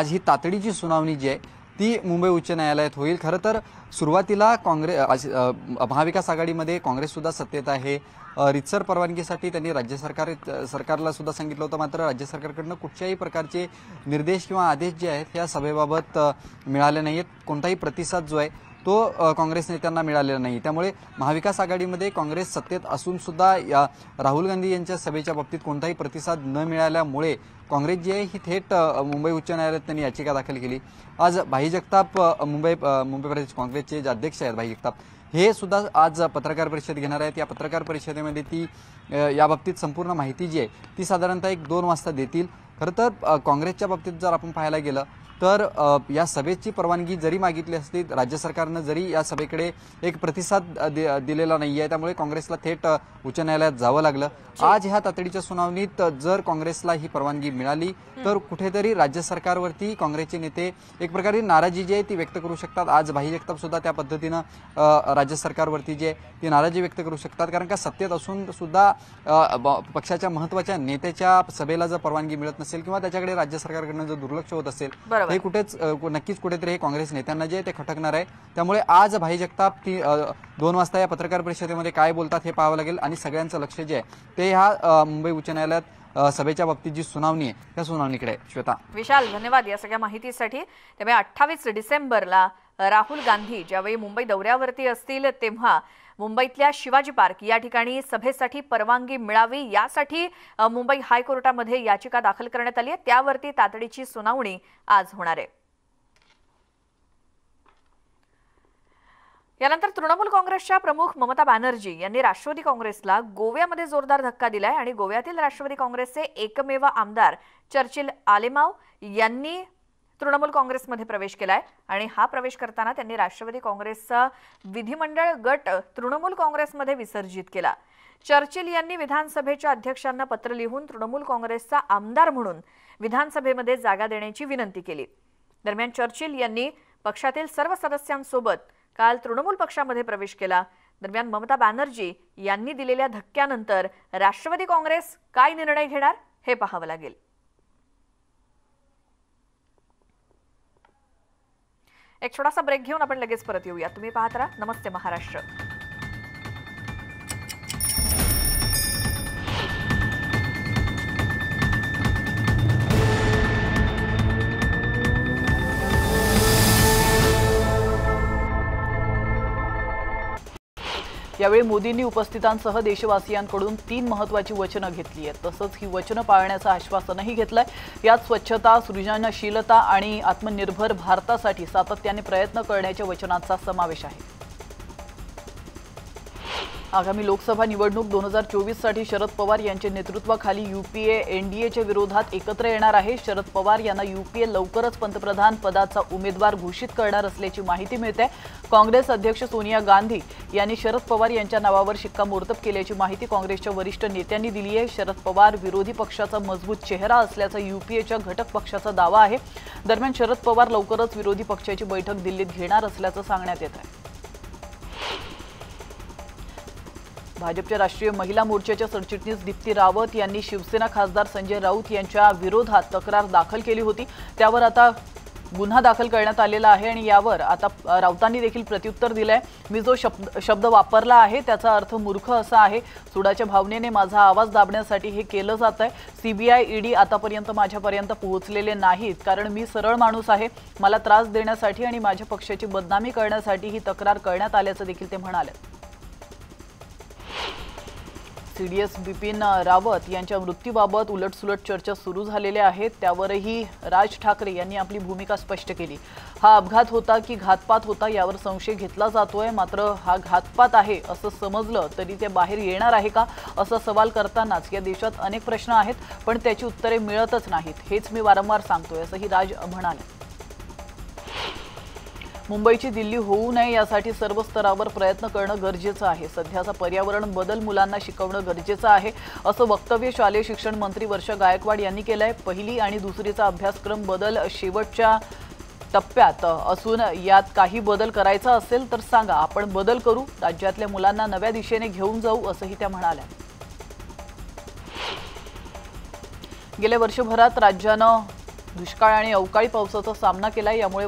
ही तातडीची सुनावणी जी आहे ती मुंबई उच्च न्यायालयात होईल। खरं तर सुरुवातीला महाविकास आघाडीमध्ये काँग्रेससुद्धा सत्तेत आहे। रितसर परवानगीसाठी त्यांनी राज्य सरकारला सुद्धा सांगितलं होतं, मात्र राज्य सरकारकडनं कुठच्याही प्रकारचे निर्देश किंवा आदेश जे आहेत या सभेबाबत मिळाले नाही आहेत। कोणताही प्रतिसाद जो आहे तो काँग्रेस नेत्यांना मिळालेला नाही, त्यामुळे महाविकास आघाडीमध्ये काँग्रेस सत्तेत असून सुद्धा या राहुल गांधी यांच्या सभेच्या बाबतीत कोणताही प्रतिसाद न मिळाल्यामुळे काँग्रेस जी आहे ही थेट मुंबई उच्च न्यायालयात त्यांनी याचिका दाखल केली। आज भाई जगताप मुंबई प्रदेश काँग्रेसचे जे अध्यक्ष आहेत भाई जगताप हे सुद्धा आज पत्रकार परिषद घेणार आहेत। या पत्रकार परिषदेमध्ये ती याबाबतीत संपूर्ण माहिती जी आहे ती साधारणतः 1-2 वाजता देतील। खरं तर काँग्रेसच्या बाबतीत जर आपण पाहायला गेलं तर या सभेची परवानगी जरी मागितली असली, राज्य सरकारनं जरी या सभेकडे एक प्रतिसाद दिलेला नाही आहे, त्यामुळे काँग्रेसला थेट उच्च न्यायालयात जावं लागलं। आज ह्या तातडीच्या सुनावणीत जर काँग्रेसला ही परवानगी मिळाली तर कुठेतरी राज्य सरकारवरती काँग्रेसचे नेते एक प्रकारे नाराजी जी आहे ती व्यक्त करू शकतात। आज भाई जगताप सुद्धा त्या पद्धतीनं राज्य सरकारवरती जी आहे ती नाराजी व्यक्त करू शकतात, कारण का सत्तेत असून सुद्धा पक्षाच्या महत्त्वाच्या नेत्याच्या सभेला जर परवानगी मिळत नसेल किंवा त्याच्याकडे राज्य सरकारकडनं जर दुर्लक्ष होत असेल हे नक्कीच कुठेतरी हे काँग्रेस नेत्यांना जे ते खटकणार आहे। त्यामुळे आज भाई जगताप 2 वाजता या पत्रकार परिषदेमध्ये काय बोलतात हे पाहावं लागेल आणि सगळ्यांचं लक्ष जे आहे ते ह्या मुंबई उच्च न्यायालयात सभेच्या बाबतीत जी सुनावणी आहे त्या सुनावणीकडे। श्वेता, विशाल, धन्यवाद या सगळ्या माहितीसाठी। त्यामुळे 28 डिसेंबरला राहुल गांधी ज्यावेळी मुंबई दौऱ्यावरती असतील तेव्हा मुंबईतल्या शिवाजी पार्क या ठिकाणी सभेसाठी परवानगी मिळावी यासाठी मुंबई हायकोर्टामध्ये याचिका दाखल करण्यात आली आहे. त्यावरती तातडीची सुनावणी आज होणार आहे. यानंतर तृणमूल काँग्रेसच्या प्रमुख ममता बॅनर्जी यांनी राष्ट्रवादी काँग्रेसला गोव्यामध्ये जोरदार धक्का दिलाय आणि गोव्यातील राष्ट्रवादी काँग्रेसचे एकमेव आमदार चर्चिल आलेमाव यांनी तृणमूल काँग्रेसमध्ये प्रवेश केलाय आणि हा प्रवेश करताना त्यांनी राष्ट्रवादी काँग्रेसचा विधिमंडळ गट तृणमूल काँग्रेसमध्ये विसर्जित केला. चर्चिल यांनी विधानसभेच्या अध्यक्षांना पत्र लिहून तृणमूल काँग्रेसचा आमदार म्हणून विधानसभेमध्ये जागा देण्याची विनंती केली. दरम्यान चर्चिल यांनी पक्षातील सर्व सदस्यांसोबत काल तृणमूल पक्षामध्ये प्रवेश केला. दरम्यान ममता बॅनर्जी यांनी दिलेल्या धक्क्यानंतर राष्ट्रवादी काँग्रेस काय निर्णय घेणार हे पाहावं लागेल. एक छोटासा ब्रेक घेऊन आपण लगेच परत येऊया. तुम्ही पाहत राहा नमस्ते महाराष्ट्र. यावेळी मोदींनी उपस्थितांसह देशवासियांकडून 3 महत्त्वाची वचनं घेतली आहेत. तसंच ही वचनं पाळण्याचं आश्वासनही घेतलंय. यात स्वच्छता, सृजनशीलता आणि आत्मनिर्भर भारतासाठी सातत्याने प्रयत्न करण्याच्या वचनांचा समावेश आहे. आगामी लोकसभा निवडणूक 2024 साठी शरद पवार यांच्या नेतृत्वाखाली यूपीए एनडीएच्या विरोधात एकत्र येणार आहे. शरद पवार यांना यूपीए लवकरच पंतप्रधान पदाचा उमेदवार घोषित करणार असल्याची माहिती मिळते. काँग्रेस अध्यक्ष सोनिया गांधी यांनी शरद पवार यांच्या नावावर शिक्कामोर्तब केल्याची माहिती काँग्रेसच्या वरिष्ठ नेत्यांनी दिली आहे. शरद पवार विरोधी पक्षाचा मजबूत चेहरा असल्याचा यूपीएच्या घटक पक्षाचा दावा आहे. दरम्यान शरद पवार लवकरच विरोधी पक्षाची बैठक दिल्लीत घेणार असल्याचं सांगण्यात येत आहे. भाजपच्या राष्ट्रीय महिला मोर्चाच्या सरचिटणीस दीप्ती रावत यांनी शिवसेना खासदार संजय राऊत यांच्या विरोधात तक्रार दाखल केली होती. त्यावर आता गुन्हा दाखल करण्यात आलेला आहे आणि यावर आता राऊतांनी देखील प्रत्युत्तर दिलंय. मी जो शब्द वापरला आहे त्याचा अर्थ मूर्ख असा आहे. सुडाच्या भावनेने माझा आवाज दाबण्यासाठी हे केलं जात आहे. सीबीआय ईडी आतापर्यंत माझ्यापर्यंत पोहोचलेले नाहीत कारण मी सरळ माणूस आहे. मला त्रास देण्यासाठी आणि माझ्या पक्षाची बदनामी करण्यासाठी ही तक्रार करण्यात आल्याचं देखील ते म्हणाले. सीडीएस बिपिन रावत यांच्या मृत्यूबाबत उलटसुलट चर्चा सुरू झालेल्या आहेत. त्यावरही राज ठाकरे यांनी आपली भूमिका स्पष्ट केली. हा अपघात होता की घातपात होता यावर संशय घेतला जातोय. मात्र हा घातपात आहे असं समजलं तरी ते बाहेर येणार आहे का असा सवाल करतानाच या देशात अनेक प्रश्न आहेत पण त्याची उत्तरे मिळतच नाहीत हेच मी वारंवार सांगतोय असंही राज म्हणाले. मुंबईची दिल्ली होऊ नये यासाठी सर्व स्तरावर प्रयत्न करणं गरजेचं आहे. सध्याचा पर्यावरण बदल मुलांना शिकवणं गरजेचं आहे असं वक्तव्य शालेय शिक्षण मंत्री वर्षा गायकवाड यांनी केलंय. पहिली आणि दुसरीचा अभ्यासक्रम बदल शेवटच्या टप्प्यात असून यात काही बदल करायचा असेल तर सांगा, आपण बदल करू. राज्यातल्या मुलांना नव्या दिशेने घेऊन जाऊ असंही त्या म्हणाल्या. गेल्या वर्षभरात राज्यानं दुष्काळ आणि अवकाळी पावसाचा सामना केलाय. यामुळे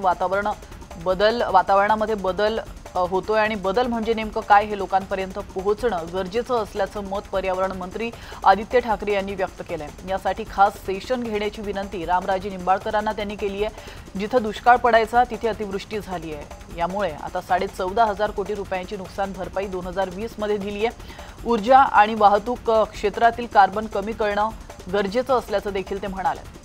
वातावरणामध्ये बदल होतोय आणि बदल म्हणजे नेमकं काय हे लोकांपर्यंत पोहोचणं गरजेचं असल्याचं मत पर्यावरण मंत्री आदित्य ठाकरे यांनी व्यक्त केलंय. यासाठी खास सेशन घेण्याची विनंती रामराजे निंबाळकरांना त्यांनी केली आहे. जिथं दुष्काळ पडायचा तिथे अतिवृष्टी झाली आहे. यामुळे आता 14,500 कोटी रुपयांची नुकसान भरपाई 2020 मध्ये दिली आहे. ऊर्जा आणि वाहतूक क्षेत्रातील कार्बन कमी करणं गरजेचं असल्याचं देखील ते म्हणाले.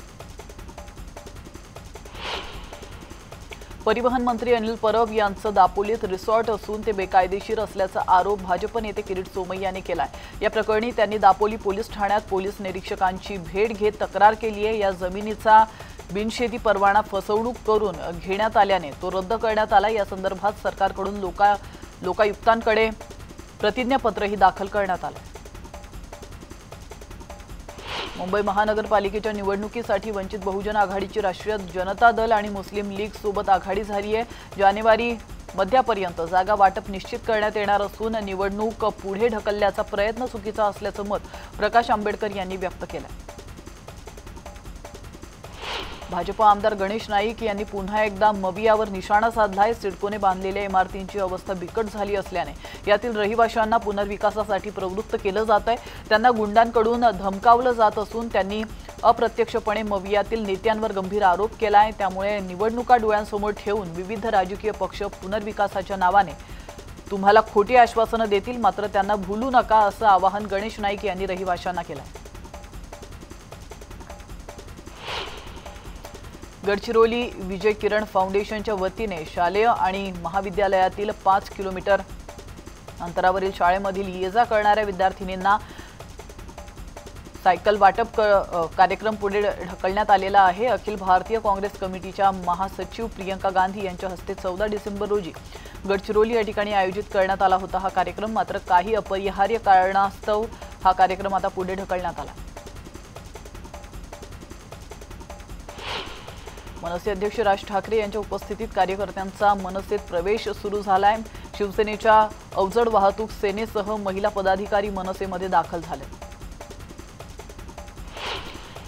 परिवहन मंत्री अनिल परब यांचं दापोलीत रिसॉर्ट असून ते बेकायदेशीर असल्याचा आरोप भाजप नेते किरीट सोमय्या यांनी केलाय. या प्रकरणी त्यांनी दापोली पोलीस ठाण्यात पोलीस निरीक्षकांची भेट घेत तक्रार केली आहे. या जमिनीचा बिनशेती परवाना फसवणूक करून घेण्यात आल्याने तो रद्द करण्यात आला. या संदर्भात सरकारकडून लोकायुक्तांकडे प्रतिज्ञापत्रही दाखल करण्यात आलं. मुंबई महानगरपालिकेच्या निवडणुकीसाठी वंचित बहुजन आघाडीची राष्ट्रीय जनता दल आणि मुस्लिम लीग सोबत आघाडी झाली आहे. जानेवारी मध्यापर्यंत जागा वाटप निश्चित करण्यात येणार असून निवडणूक पुढे ढकलण्याचा प्रयत्न चुकीचा असल्याचं मत प्रकाश आंबेडकर यांनी व्यक्त केलं. भाजप आमदार गणेश नाईक यांनी पुन्हा एकदा मवियावर निशाणा साधलाय. सिडकोने बांधलेल्या इमारतींची अवस्था बिकट झाली असल्याने यातील रहिवाशांना पुनर्विकासासाठी प्रवृत्त केलं जात आहे. त्यांना गुंडांकडून धमकावलं जात असून त्यांनी अप्रत्यक्षपणे मवियातील नेत्यांवर गंभीर आरोप केलाय। त्यामुळे निवडणुका डोळ्यांसमोर ठेवून विविध राजकीय पक्ष पुनर्विकासाच्या नावाने तुम्हाला खोटी आश्वासनं देतील, मात्र त्यांना भुलू नका असं आवाहन गणेश नाईक यांनी रहिवाशांना केलंय। गडचिरोली विजय किरण फाउंडेशनच्या वतीने शालेय आणि महाविद्यालयातील 5 किलोमीटर अंतरावरील शाळेमधील ये-जा करणाऱ्या विद्यार्थिनींना सायकल वाटप कार्यक्रम पुढे ढकलण्यात आलेला आहे। अखिल भारतीय काँग्रेस कमिटीच्या महासचिव प्रियंका गांधी यांच्या हस्ते 14 डिसेंबर रोजी गडचिरोली या ठिकाणी आयोजित करण्यात आला होता हा कार्यक्रम, मात्र काही अपरिहार्य कारणास्तव हा कार्यक्रम आता पुढे ढकलण्यात आला। मनसे अध्यक्ष राज ठाकरे यांच्या उपस्थितीत कार्यकर्त्यांचा मनसेत प्रवेश सुरू झालाय। शिवसेनेच्या अवजड वाहतूक सेनेसह महिला पदाधिकारी मनसेमध्ये दाखल झाले।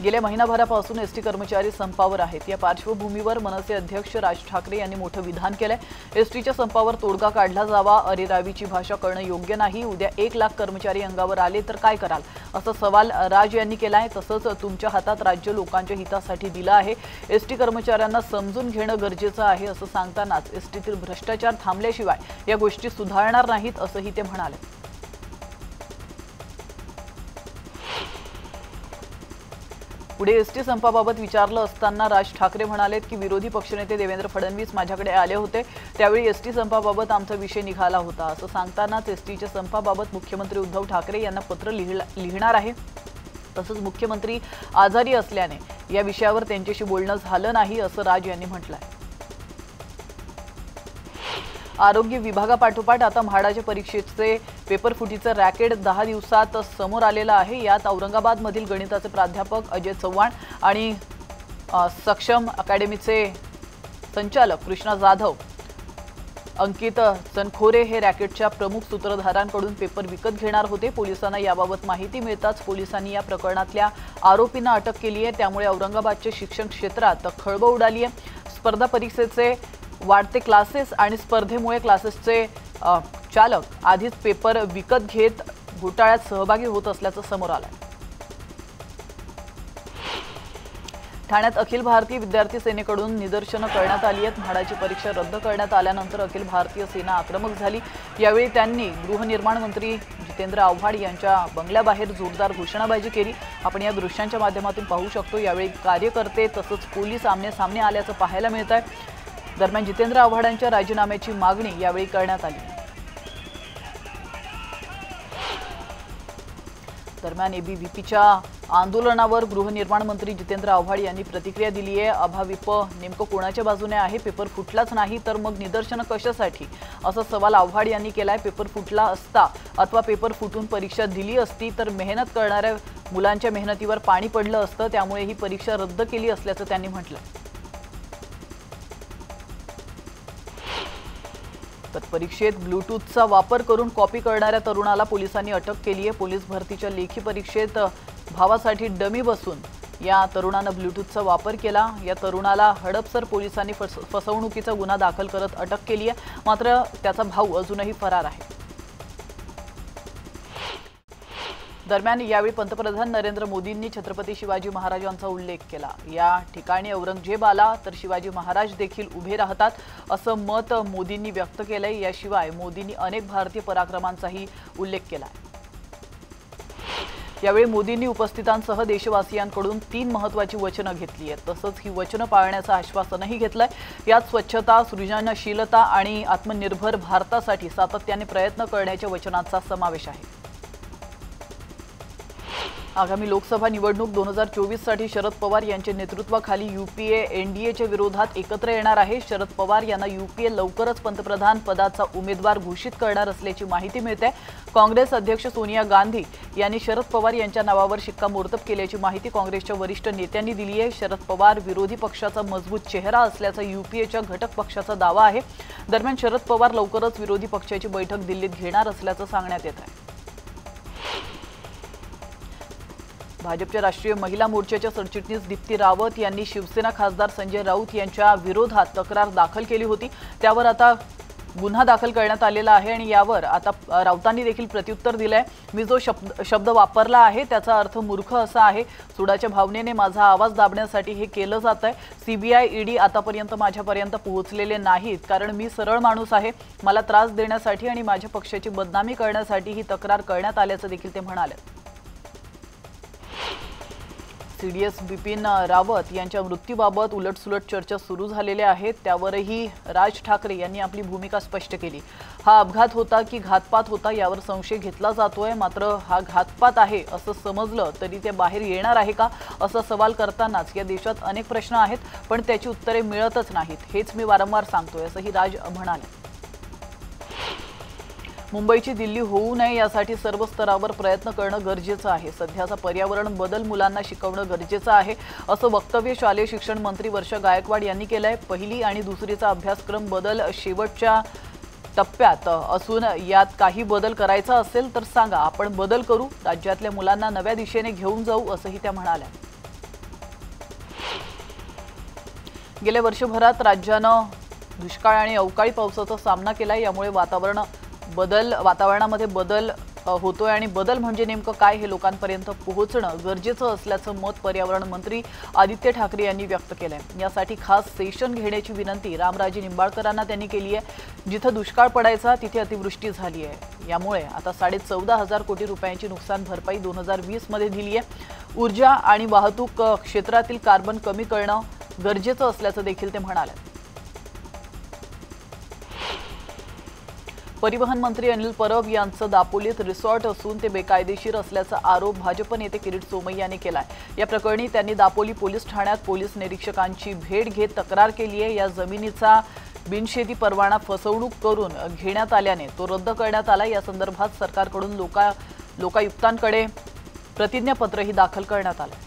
गेल्या महिनाभरापासून एसटी कर्मचारी संपावर आहेत। या पार्श्वभूमीवर मनसे अध्यक्ष राज ठाकरे यांनी मोठं विधान केलंय। एसटीच्या संपावर तोडगा काढला जावा, अरेरावीची भाषा करणं योग्य नाही। उद्या 1 लाख कर्मचारी अंगावर आले तर काय कराल, असा सवाल राज यांनी केलाय। तसंच तुमच्या हातात राज्य लोकांच्या हितासाठी दिलं आहे, एसटी कर्मचाऱ्यांना समजून घेणं गरजेचं आहे असं सांगतानाच एसटीतील भ्रष्टाचार थांबल्याशिवाय या गोष्टी सुधारणार नाहीत असंही ते म्हणाले। पुढे एसटी संपाबाबत विचारलं असताना राज ठाकरे म्हणालेत की विरोधी पक्षनेते देवेंद्र फडणवीस माझ्याकडे आले होते, त्यावेळी एसटी संपाबाबत आमचा विषय निघाला होता असं सांगतानाच एसटीच्या संपाबाबत मुख्यमंत्री उद्धव ठाकरे यांना पत्र लिहिणार आहे। तसंच मुख्यमंत्री आजारी असल्याने या विषयावर त्यांच्याशी बोलणं झालं नाही असं राज यांनी म्हटलंय। आरोग्य विभागापाठोपाठ आता म्हाडाच्या परीक्षेचे पेपर फुटीचं रॅकेट 10 दिवसात समोर आलेलं आहे। यात औरंगाबादमधील गणिताचे प्राध्यापक अजय चव्हाण आणि सक्षम अकॅडमीचे संचालक कृष्णा जाधव, अंकित चनखोरे हे रॅकेटच्या प्रमुख सूत्रधारांकडून पेपर विकत घेणार होते। पोलिसांना याबाबत माहिती मिळताच पोलिसांनी या प्रकरणातल्या आरोपींना अटक केली आहे। त्यामुळे औरंगाबादच्या शिक्षण क्षेत्रात खळबळ उडाली आहे। स्पर्धा परीक्षेचे वाढते क्लासेस आणि स्पर्धेमुळे क्लासेसचे चालक आधीच पेपर विकत घेत घोटाळ्यात सहभागी होत असल्याचं समोर आलंय। ठाण्यात अखिल भारतीय विद्यार्थी सेनेकडून निदर्शनं करण्यात आली आहेत। म्हाडाची परीक्षा रद्द करण्यात आल्यानंतर अखिल भारतीय सेना आक्रमक झाली। यावेळी त्यांनी गृहनिर्माण मंत्री जितेंद्र आव्हाड यांच्या बंगल्याबाहेर जोरदार घोषणाबाजी केली। आपण या दृश्यांच्या माध्यमातून पाहू शकतो। यावेळी कार्यकर्ते तसंच पोलीस आमने-सामने आल्याचं पाहायला मिळत आहे। दरम्यान जितेंद्र आव्हाडांच्या राजीनाम्याची मागणी यावेळी करण्यात आली। दरम्यान एबीव्हीपीच्या आंदोलनावर गृहनिर्माण मंत्री जितेंद्र आव्हाड यांनी प्रतिक्रिया दिली आहे। अभाविप नेमकं कोणाच्या बाजूने आहे, पेपर फुटलाच नाही तर मग निदर्शनं कशासाठी, असा सवाल आव्हाड यांनी केलाय। पेपर फुटला असता अथवा पेपर फुटून परीक्षा दिली असती तर मेहनत करणाऱ्या मुलांच्या मेहनतीवर पाणी पडलं असतं, त्यामुळे ही परीक्षा रद्द केली असल्याचं त्यांनी म्हटलंय। तर परीक्षेत ब्लूटूथचा वापर करून कॉपी करणाऱ्या तरुणाला पोलिसांनी अटक केली आहे। पोलीस भरतीच्या लेखी परीक्षेत भावासाठी डमी बसून या तरुणानं ब्लूटूथचा वापर केला। या तरुणाला हडपसर पोलिसांनी फसवणुकीचा गुन्हा दाखल करत अटक केली आहे, मात्र त्याचा भाऊ अजूनही फरार आहे। दरम्यान यावेळी पंतप्रधान नरेंद्र मोदींनी छत्रपती शिवाजी महाराजांचा उल्लेख केला। या ठिकाणी औरंगजेब आला तर शिवाजी महाराज देखील उभे राहतात असं मत मोदींनी व्यक्त केलंय। याशिवाय मोदींनी अनेक भारतीय पराक्रमांचाही उल्लेख केला। यावेळी मोदींनी उपस्थितांसह देशवासियांकडून 3 महत्त्वाची वचनं घेतली आहेत। तसंच ही वचनं पाळण्याचं आश्वासनही घेतलंय। यात स्वच्छता, सृजनशीलता आणि आत्मनिर्भर भारतासाठी सातत्याने प्रयत्न करण्याच्या वचनांचा समावेश आहे। आगामी लोकसभा निवडणूक 2024 साठी शरद पवार यांच्या नेतृत्वाखाली यूपीए एनडीएच्या विरोधात एकत्र येणार आहे। शरद पवार यांना यूपीए लवकरच पंतप्रधान पदाचा उमेदवार घोषित करणार असल्याची माहिती मिळते। काँग्रेस अध्यक्ष सोनिया गांधी यांनी शरद पवार यांच्या नावावर शिक्कामोर्तब केल्याची माहिती काँग्रेसच्या वरिष्ठ नेत्यांनी दिली आहे। शरद पवार विरोधी पक्षाचा मजबूत चेहरा असल्याचा यूपीएच्या घटक पक्षाचा दावा आहे। दरम्यान शरद पवार लवकरच विरोधी पक्षाची बैठक दिल्लीत घेणार असल्याचं सांगण्यात येत आहे। भाजपच्या राष्ट्रीय महिला मोर्चाच्या सरचिटणीस दीप्ती रावत यांनी शिवसेना खासदार संजय राऊत यांच्या विरोधात तक्रार दाखल केली होती। त्यावर आता गुन्हा दाखल करण्यात आलेला आहे आणि यावर आता राऊतांनी देखील प्रत्युत्तर दिलंय. मी जो शब्द वापरला आहे त्याचा अर्थ मूर्ख असा आहे. सुडाच्या भावनेने माझा आवाज दाबण्यासाठी हे केलं जात आहे. सीबीआय ईडी आतापर्यंत माझ्यापर्यंत पोहोचलेले नाहीत कारण मी सरळ माणूस आहे. मला त्रास देण्यासाठी आणि माझ्या पक्षाची बदनामी करण्यासाठी ही तक्रार करण्यात आल्याचं देखील ते म्हणाले. सीडीएस बिपिन रावत यांच्या मृत्यूबाबत उलटसुलट चर्चा सुरू झालेल्या आहेत. त्यावरही राज ठाकरे यांनी आपली भूमिका स्पष्ट केली. हा अपघात होता की घातपात होता यावर संशय घेतला जातोय. मात्र हा घातपात आहे असं समजलं तरी ते बाहेर येणार आहे का असा सवाल करतानाच या देशात अनेक प्रश्न आहेत पण त्याची उत्तरे मिळतच नाहीत. हेच मी वारंवार सांगतोय असंही राज म्हणाले. मुंबईची दिल्ली होऊ नये यासाठी सर्व स्तरावर प्रयत्न करणं गरजेचं आहे. सध्याचा पर्यावरण बदल मुलांना शिकवणं गरजेचं आहे असं वक्तव्य शालेय शिक्षण मंत्री वर्षा गायकवाड यांनी केलंय. पहिली आणि दुसरीचा अभ्यासक्रम बदल शेवटच्या टप्प्यात असून यात काही बदल करायचा असेल तर सांगा, आपण बदल करू. राज्यातल्या मुलांना नव्या दिशेने घेऊन जाऊ असंही त्या म्हणाल्या. गेल्या वर्षभरात राज्यानं दुष्काळ आणि अवकाळी पावसाचा सामना केलाय. यामुळे वातावरणामध्ये बदल होतोय आणि बदल म्हणजे नेमकं काय हे लोकांपर्यंत पोहोचणं गरजेचं असल्याचं मत पर्यावरण मंत्री आदित्य ठाकरे यांनी व्यक्त केलंय. यासाठी खास सेशन घेण्याची विनंती रामराजे निंबाळकरांना त्यांनी केली आहे. जिथं दुष्काळ पडायचा तिथे अतिवृष्टी झाली आहे. यामुळे आता 14,500 कोटी रुपयांची नुकसान भरपाई 2020 मध्ये दिली आहे. ऊर्जा आणि वाहतूक क्षेत्रातील कार्बन कमी करणं गरजेचं असल्याचं देखील ते म्हणाले. परिवहन मंत्री अनिल परब यांचं दापोलीत रिसॉर्ट असून ते बेकायदेशीर असल्याचा आरोप भाजप नेते किरीट सोमय्या यांनी केलाय. या प्रकरणी त्यांनी दापोली पोलीस ठाण्यात पोलीस निरीक्षकांची भेट घेत तक्रार केली आहे. या जमिनीचा बिनशेती परवाना फसवणूक करून घेण्यात आल्याने तो रद्द करण्यात आला. या संदर्भात सरकारकडून लोकायुक्तांकडे प्रतिज्ञापत्रही दाखल करण्यात आलं.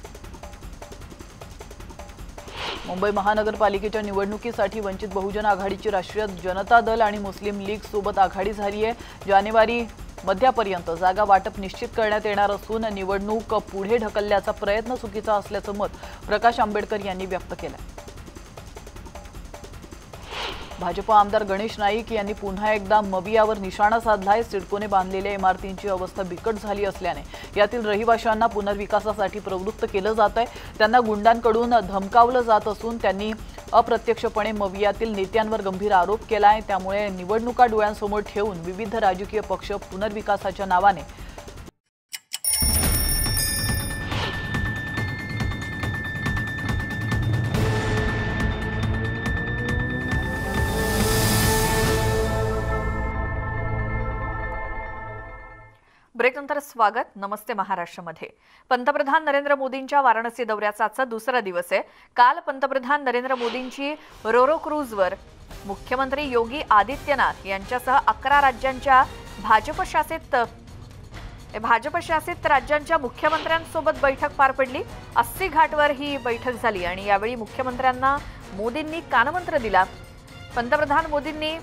मुंबई महानगरपालिकेच्या निवडणुकीसाठी वंचित बहुजन आघाडीची राष्ट्रीय जनता दल आणि मुस्लिम लीग सोबत आघाडी झाली आहे. जानेवारी मध्यापर्यंत जागा वाटप निश्चित करण्यात येणार असून निवडणूक पुढे ढकलण्याचा प्रयत्न चुकीचा असल्याचं मत प्रकाश आंबेडकर यांनी व्यक्त केलं. भाजप आमदार गणेश नाईक यांनी पुन्हा एकदा मबियावर निशाणा साधलाय. सिडकोने बांधलेल्या इमारतींची अवस्था बिकट झाली असल्याने यातील रहिवाशांना पुनर्विकासासाठी प्रवृत्त केलं जात आहे. त्यांना गुंडांकडून धमकावलं जात असून त्यांनी अप्रत्यक्षपणे मवियातील नेत्यांवर गंभीर आरोप केलाय. त्यामुळे निवडणुका डोळ्यांसमोर ठेवून विविध राजकीय पक्ष पुनर्विकासाच्या नावाने ब्रेकनंतर स्वागत. नमस्ते महाराष्ट्रमध्ये. पंतप्रधान नरेंद्र मोदींच्या वाराणसी दौऱ्याचा आजचा दुसरा दिवस आहे. काल पंतप्रधान नरेंद्र मोदींची रोरो क्रूजवर मुख्यमंत्री योगी आदित्यनाथ यांच्यासह 11 राज्यांच्या भाजपशासित राज्यांच्या मुख्यमंत्र्यांसोबत बैठक पार पडली. 80 घाटवर ही बैठक झाली आणि यावेळी मुख्यमंत्र्यांना मोदींनी कानमंत्र दिला. पंतप्रधान मोदींनी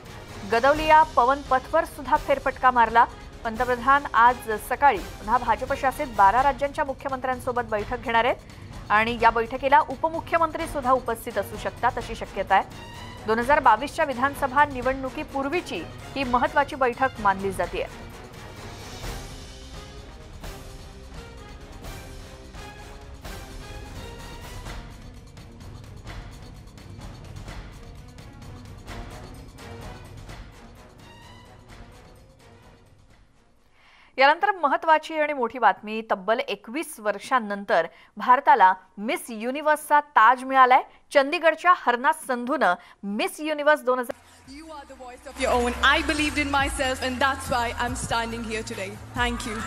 गदवलिया पवन पथवर सुद्धा फेरफटका मारला. पंतप्रधान आज सकाळी पुन्हा भाजपशासित 12 राज्यांच्या मुख्यमंत्र्यांसोबत बैठक घेणार आहेत आणि या बैठकीला उपमुख्यमंत्री सुद्धा उपस्थित असू शकतात अशी शक्यता आहे. 2022च्या विधानसभा निवडणुकीपूर्वीची ही महत्त्वाची बैठक मानली जाते. यानंतर महत्त्वाची आणि मोठी बातमी. तब्बल 21 वर्षांनंतर भारताला मिस युनिव्हर्सचा ताज मिळालाय. चंदीगडच्या हरनाथ संधूनं miss universe 2000 You are the voice of your own. I believed in myself and that's why I'm standing here today. Thank you.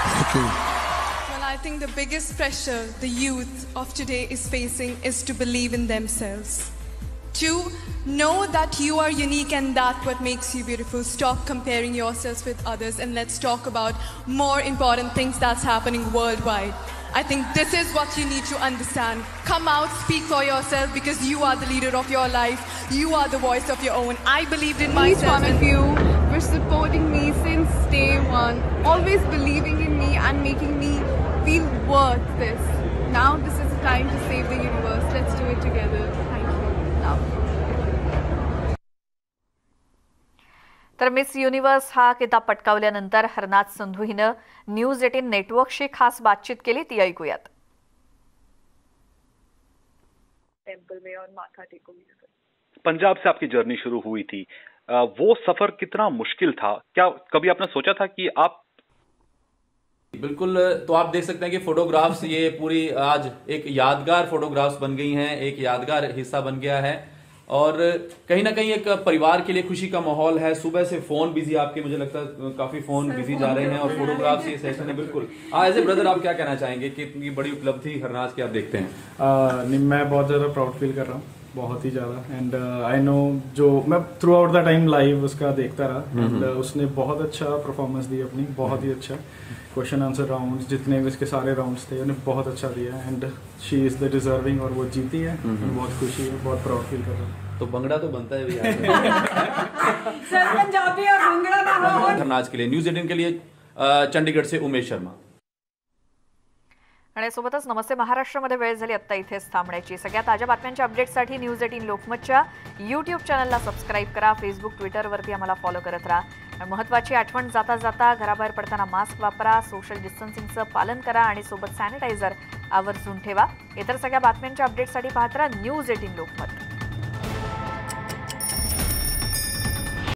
Thank you. Well, I think the biggest pressure the youth of today is facing is to believe in themselves. To know that you are unique and that what makes you beautiful. Stop comparing yourselves with others and let's talk about more important things that's happening worldwide. I think this is what you need to understand. Come out, speak for yourself because you are the leader of your life. You are the voice of your own. I believed in myself. Each one of you for supporting me since day one. Always believing in me and making me feel worth this. Now this is the time to save the universe. Let's do it together. Thank you. Love. तर miss universe हा किताब पटकावल्यानंतर हरनाथ संधू हिनं news 18 नेटवर्कशी खास बातचीत केली, ती ऐकूयात. टेंपल में और माथा टेकोगी. पंजाब से आपकी जर्नी शुरू हुई थी, वो सफर कितना मुश्किल था? क्या कभी आपने सोचा था कि आप? बिल्कुल, तो आप देख सकते हैं कि फोटोग्राफ्स ये पूरी आज एक यादगार फोटोग्राफ्स बन गई हैं, एक यादगार हिस्सा बन गया है और कहीं ना कहीं एक परिवार के लिए खुशी का माहौल है. सुबह से फोन बिजी आपके, मुझे लगता है काफी फोन बिजी जा रहे हैं और फोटोग्राफ्स ये सेशन है. बिल्कुल, एज ए ब्रदर आप क्या कहना चाहेंगे कि इतनी बड़ी उपलब्धि हरनाज की आप देखते हैं? नहीं, मैं बहुत ज़्यादा प्राउड फील कर रहा हूँ, बहुत ही ज़्यादा. एंड आई नो, जो मैं through out the time live उसका देखता रहा एंड उसने बहुत अच्छा परफॉर्मेंस दी अपनी, बहुत ही अच्छा. क्वेश्चन आंसर राउंड्स जितने भी इसके सारे राउंड्स थे उन्हें बहुत अच्छा दिया and she is the deserving और वो जीती है. बहुत खुशी है, बहुत प्राउड फील कर रहा हूँ. तो भंगड़ा तो बनता है भैया. सर पंजाबी और भंगड़ा ना हो. हरनाज के लिए, न्यूज 18 के लिए चंडीगढ़ से उमेश शर्मा. आणि सोबतच नमस्ते महाराष्ट्रामध्ये वेळ झाली आत्ता इथेच थांबण्याची. सगळ्या ताज्या बातम्यांच्या अपडेटसाठी न्यूज 18 लोकमतच्या यूट्यूब चॅनलला सबस्क्राईब करा. फेसबुक, ट्विटरवरती आम्हाला फॉलो करत राहा. महत्त्वाची आठवण, जाता जाता घराबाहेर पडताना मास्क वापरा, सोशल डिस्टन्सिंगचं पालन करा आणि सोबत सॅनिटायझर आवर्जून ठेवा. इतर सगळ्या बातम्यांच्या अपडेटसाठी पाहत राहा न्यूज 18 लोकमत.